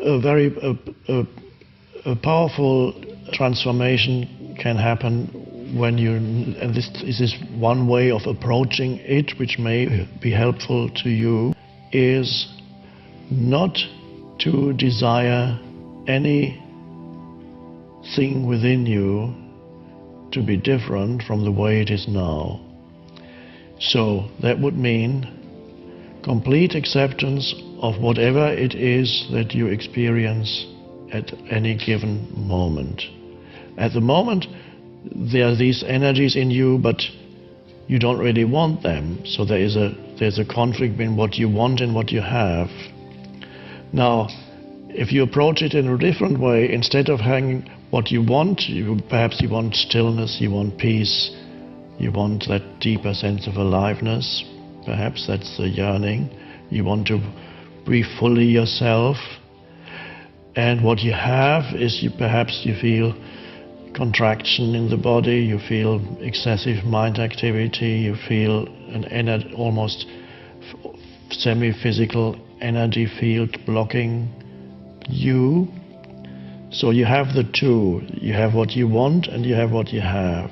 a very powerful transformation can happen when you, and this is one way of approaching it which may be helpful to you, is not to desire anything within you to be different from the way it is now. So that would mean complete acceptance of whatever it is that you experience at any given moment. At the moment, there are these energies in you, but you don't really want them. So there's a conflict between what you want and what you have. Now, if you approach it in a different way, instead of having what you want, perhaps you want stillness, you want peace, you want that deeper sense of aliveness, perhaps that's the yearning. You want to be fully yourself. And what you have is perhaps you feel contraction in the body, you feel excessive mind activity, you feel an almost semi-physical energy field blocking you. So you have the two. You have what you want and you have what you have.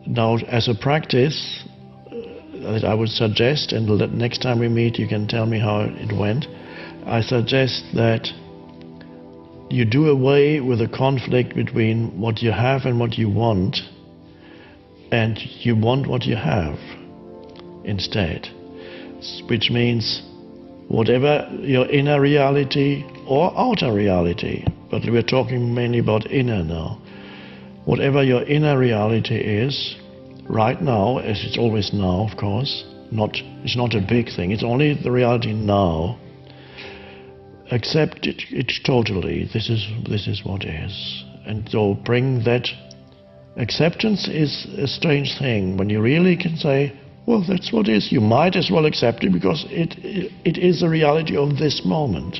Now, as a practice that I would suggest, and next time we meet you can tell me how it went, I suggest that you do away with the conflict between what you have and what you want, and you want what you have instead. Which means whatever your inner reality or outer reality, but we're talking mainly about inner now. Whatever your inner reality is, right now, as it's always now, of course, it's not a big thing, it's only the reality now. Accept it totally. This is what is. And so bring that. Acceptance is a strange thing. When you really can say, well, that's what is. You might as well accept it because it is the reality of this moment.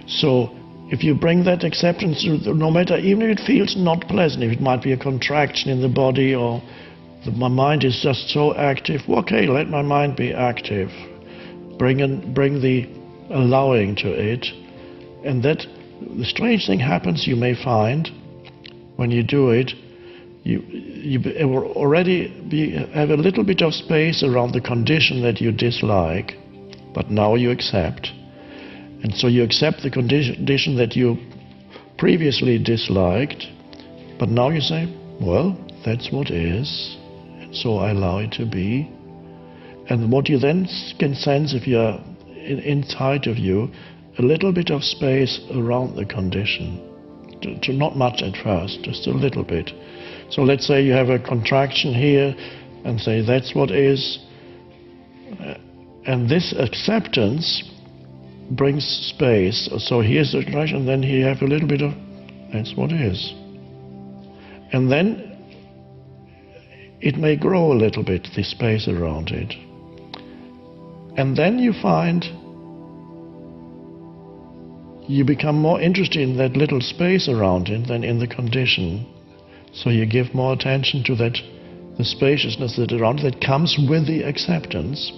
So if you bring that acceptance, no matter, even if it feels not pleasant, if it might be a contraction in the body or my mind is just so active, well, okay, let my mind be active. Bring the allowing to it, and that the strange thing happens, you may find, when you do it, you already have a little bit of space around the condition that you dislike, but now you accept. And so you accept the condition that you previously disliked, but now you say, well, that's what is, and so I allow it to be. And what you then can sense, if you're inside of you, a little bit of space around the condition. Not much at first, just a little bit. So let's say you have a contraction here and say that's what is, and this acceptance brings space. So here's the contraction, and then here you have a little bit of that's what is. And then it may grow a little bit, the space around it. And then you find you become more interested in that little space around it than in the condition. So you give more attention to that, the spaciousness that around that comes with the acceptance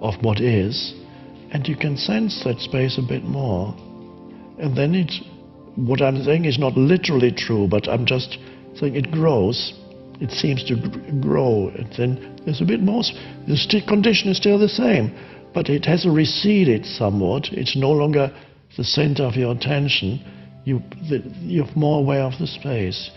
of what is, and you can sense that space a bit more. And then what I'm saying is not literally true, but I'm just saying it grows. It seems to grow, and then there's a bit more. The condition is still the same, but it has receded somewhat. It's no longer the center of your attention. You're more aware of the space.